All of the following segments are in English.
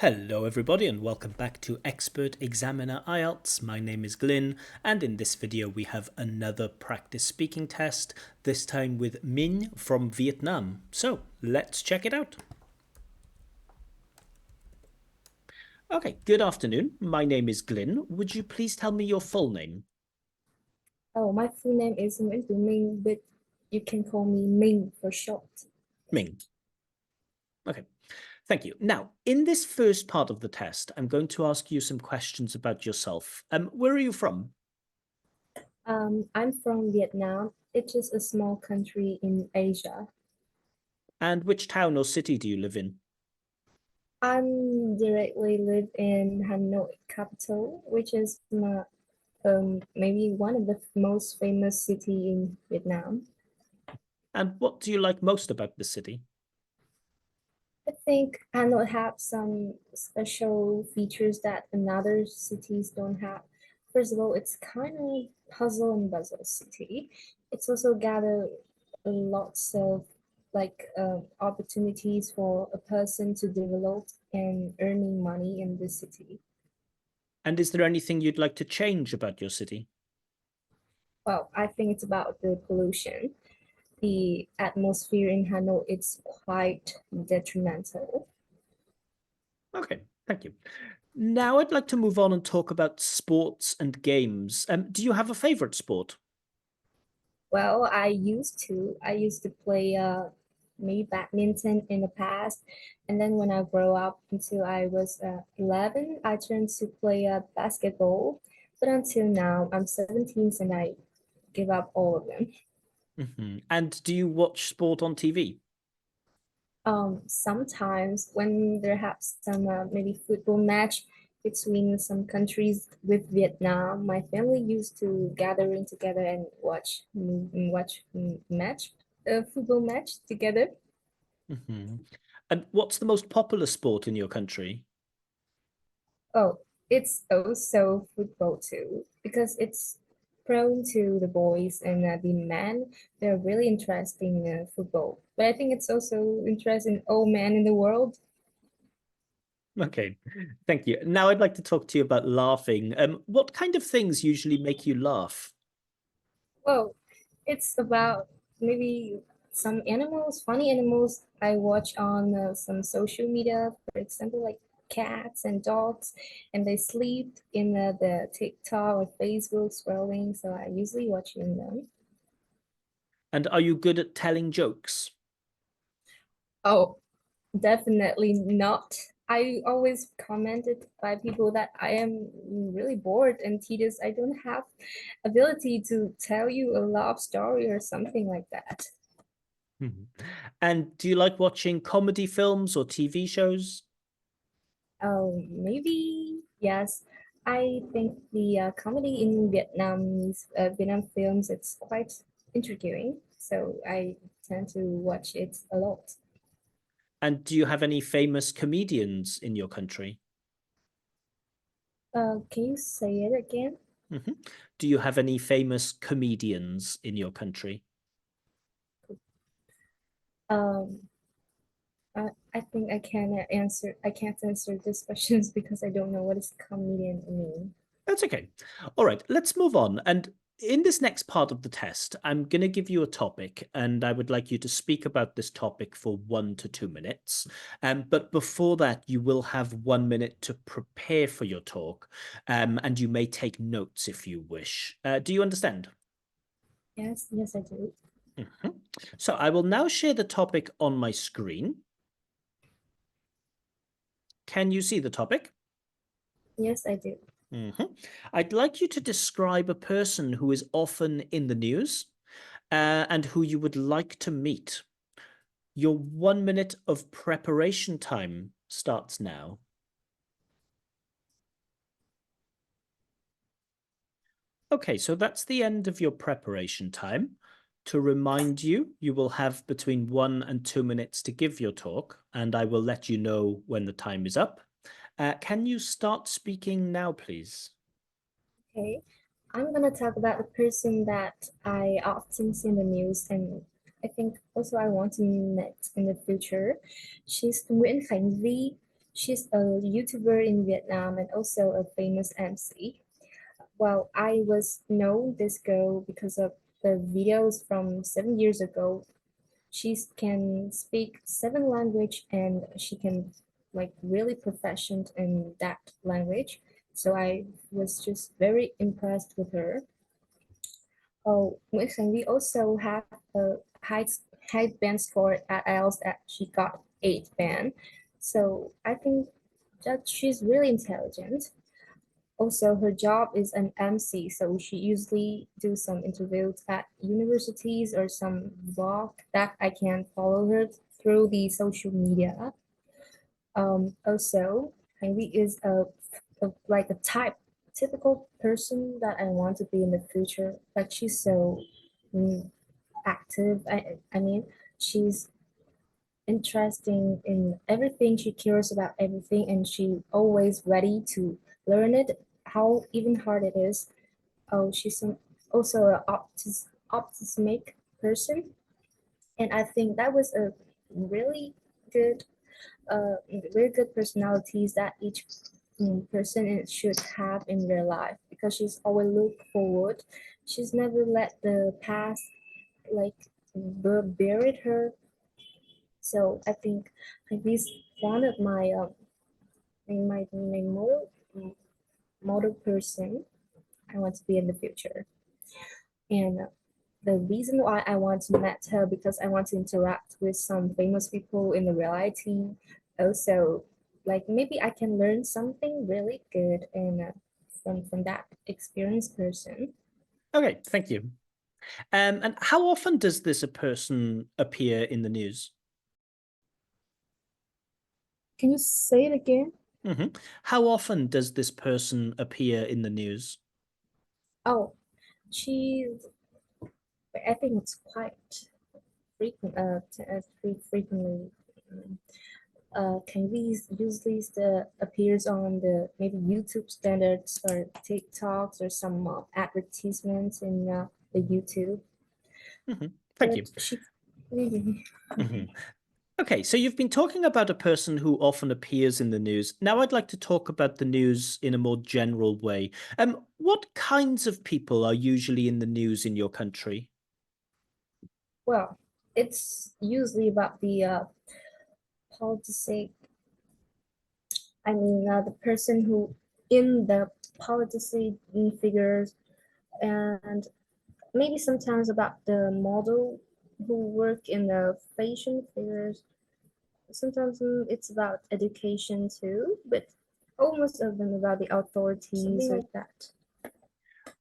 Hello everybody and welcome back to Expert Examiner IELTS. My name is Glyn and in this video we have another practice speaking test, this time with Minh from Vietnam. So let's check it out. Okay, good afternoon. My name is Glyn. Would you please tell me your full name? Oh, my full name is Minh, but you can call me Minh for short. Minh. Okay. Thank you. Now, in this first part of the test, I'm going to ask you some questions about yourself. Where are you from? I'm from Vietnam. It's just a small country in Asia. And which town or city do you live in? I'm directly live in Hanoi capital, which is maybe one of the most famous city in Vietnam. And what do you like most about the city? I think Hanoi have some special features that another cities don't have. First of all, it's kind of hustle and bustle city. It's also gather lots of opportunities for a person to develop and earning money in the city. And is there anything you'd like to change about your city? Well, I think it's about the pollution. The atmosphere in Hanoi it's quite detrimental. Okay, thank you. Now I'd like to move on and talk about sports and games. Do you have a favorite sport? Well, I used to play maybe badminton in the past, and then when I grew up until I was 11, I turned to play basketball. But until now, I'm 17 and I give up all of them. And do you watch sport on TV? Sometimes when there have some maybe football match between some countries with Vietnam, my family used to gathering together and watch match, football match together. And what's the most popular sport in your country? Oh, it's also football too because it's prone to the boys and the men. They're really interested in football, but I think it's also interesting all men in the world. Okay, thank you. Now I'd like to talk to you about laughing. What kind of things usually make you laugh? Well, it's about maybe some animals, funny animals I watch on some social media, for example, like cats and dogs, and they sleep in the TikTok or Facebook scrolling. So I usually watching them. And are you good at telling jokes? Oh, definitely not. I always commented by people that I am really bored and tedious. I don't have ability to tell you a love story or something like that. Mhm. And do you like watching comedy films or TV shows? Oh, maybe yes. I think the comedy in Vietnam films it's quite intriguing, so I tend to watch it a lot. And do you have any famous comedians in your country? Can you say it again? Mhm. Do you have any famous comedians in your country? Um, I think I can answer. I can't answer these questions because I don't know what is comedian mean. That's okay. All right, let's move on. And in this next part of the test, I'm going to give you a topic, and I would like you to speak about this topic for 1 to 2 minutes. But before that, you will have 1 minute to prepare for your talk, and you may take notes if you wish. Do you understand? Yes, yes, I do. Mhm. So I will now share the topic on my screen. Can you see the topic? Yes, I do. I'd like you to describe a person who is often in the news and who you would like to meet. Your 1 minute of preparation time starts now. Okay, so that's the end of your preparation time. To remind you, you will have between 1 and 2 minutes to give your talk, and I will let you know when the time is up. Can you start speaking now, please? Okay, I'm gonna talk about the person that I often see in the news, and I think also I want to meet in the future. She's Nguyễn Khánh Vy. She's a YouTuber in Vietnam and also a famous MC. Well, I was know this girl because of the videos from 7 years ago. She can speak seven language and she can like really proficient in that language. So I was just very impressed with her. Oh, listen, we also have a high band score at IELTS that she got 8 band. So I think that she's really intelligent. Also, her job is an MC, so she usually do some interviews at universities or some blog that I can follow her through the social media. Also, Heidi is like a typical person that I want to be in the future. Like she's so mm, active. I mean, she's interesting in everything. She cares about everything, and she always ready to learn it, how even hard it is. Oh, also an optimistic person, and I think that was a really good, really good personalities that each person should have in their life because she's always look forward. She's never let the past like buried her. So I think like this one of my model person I want to be in the future. And the reason why I want to meet her because I want to interact with some famous people in the reality. Also, like maybe I can learn something really good and from that experienced person. Okay, thank you. And how often does this a person appear in the news? Can you say it again? Hmm. How often does this person appear in the news? Oh, she's. I think it's quite frequent. Frequently. um, can we use these the appears on the maybe YouTube standards or TikToks or some advertisements in the YouTube. Hmm. Thank you. But she really Hmm. Okay, so you've been talking about a person who often appears in the news. Now I'd like to talk about the news in a more general way. What kinds of people are usually in the news in your country? well, it's usually about the policy. I mean, the person who in the policy figures and maybe sometimes about the model who work in the fashion figures. Sometimes it's about education too, but almost of them about the authorities like that.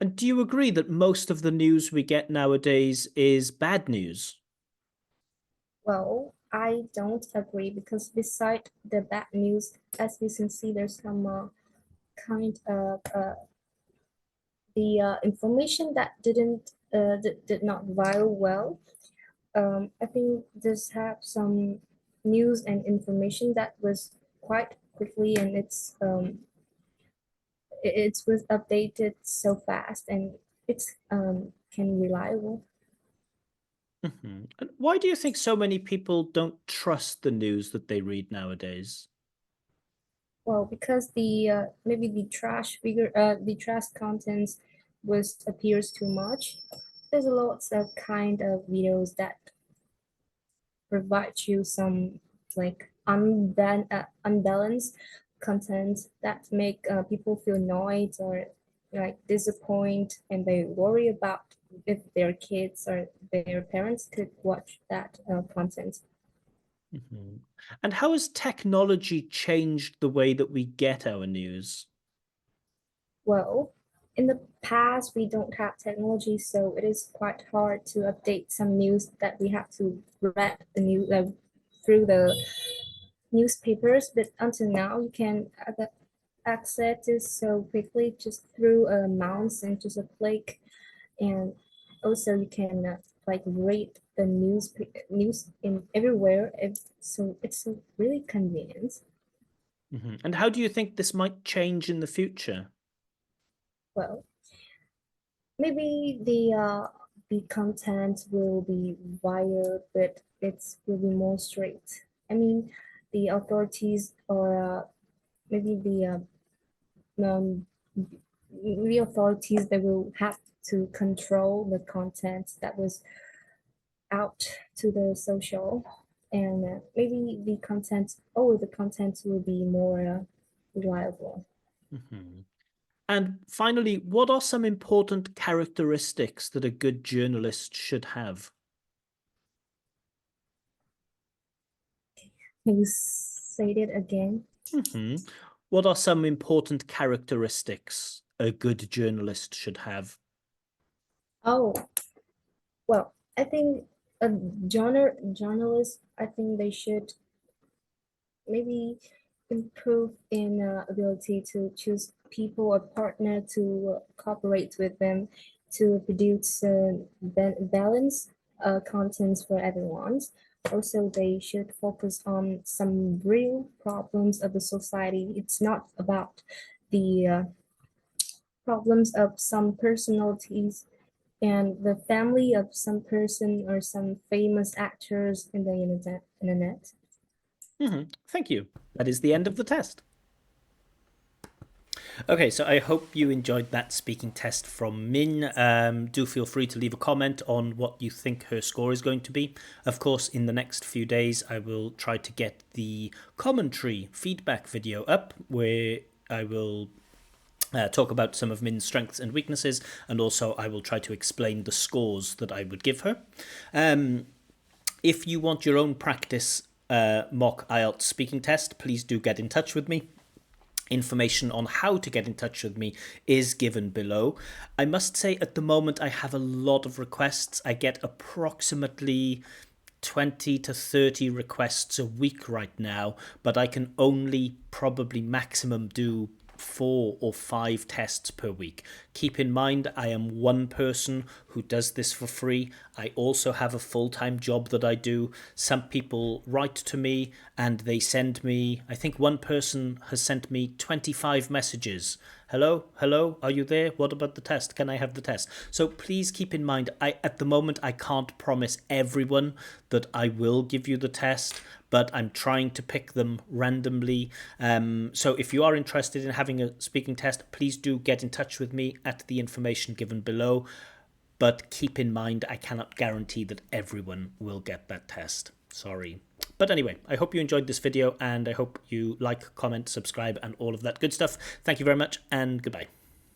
And do you agree that most of the news we get nowadays is bad news? Well, I don't agree because beside the bad news, as we can see, there's some kind of the information that did not viral well. I think this have some news and information that was quite quickly and it was updated so fast and it's can reliable. Mhm. And why do you think so many people don't trust the news that they read nowadays? Well, because the maybe the trash contents was appears too much. There's a lots of kind of videos that provide you some like unbalanced content that make people feel annoyed or like disappoint and they worry about if their kids or their parents could watch that content. Mhm. And how has technology changed the way that we get our news? Well, in the past, we don't have technology, so it is quite hard to update some news that we have to read the news through the newspapers. But until now, you can access it so quickly just through a mouse and just a click. And also, you can like read the news in everywhere. So it's really convenient. Mhm. And how do you think this might change in the future? Well, maybe the content will be wired, but it will be more straight. I mean, the authorities or maybe the authorities they will have to control the content that was out to the social, and maybe the content will be more reliable. Mhm. And finally, what are some important characteristics that a good journalist should have? Can you say it again? What are some important characteristics a good journalist should have? Oh, well, I think a journalist, I think they should maybe improve in ability to choose people or partner to cooperate with them to produce balanced contents for everyone. Also, they should focus on some real problems of the society. It's not about the problems of some personalities and the family of some person or some famous actors in the internet. Thank you. That is the end of the test. Okay, so I hope you enjoyed that speaking test from Minh. Do feel free to leave a comment on what you think her score is going to be. Of course, in the next few days, I will try to get the commentary feedback video up where I will talk about some of Min's strengths and weaknesses, and also I will try to explain the scores that I would give her. If you want your own practice mock IELTS speaking test, please do get in touch with me. Information on how to get in touch with me is given below. I must say at the moment I have a lot of requests. I get approximately 20 to 30 requests a week right now, but I can only probably maximum do 4 or 5 tests per week. Keep in mind, I am one person who does this for free. I also have a full-time job that I do. Some people write to me and they send me, I think one person has sent me 25 messages. Hello, are you there? What about the test? Can I have the test? So please keep in mind, at the moment I can't promise everyone that I will give you the test, but I'm trying to pick them randomly. So if you are interested in having a speaking test, please do get in touch with me at the information given below. But keep in mind, I cannot guarantee that everyone will get that test. Sorry. But anyway, I hope you enjoyed this video, and I hope you like, comment, subscribe, and all of that good stuff. Thank you very much, and goodbye.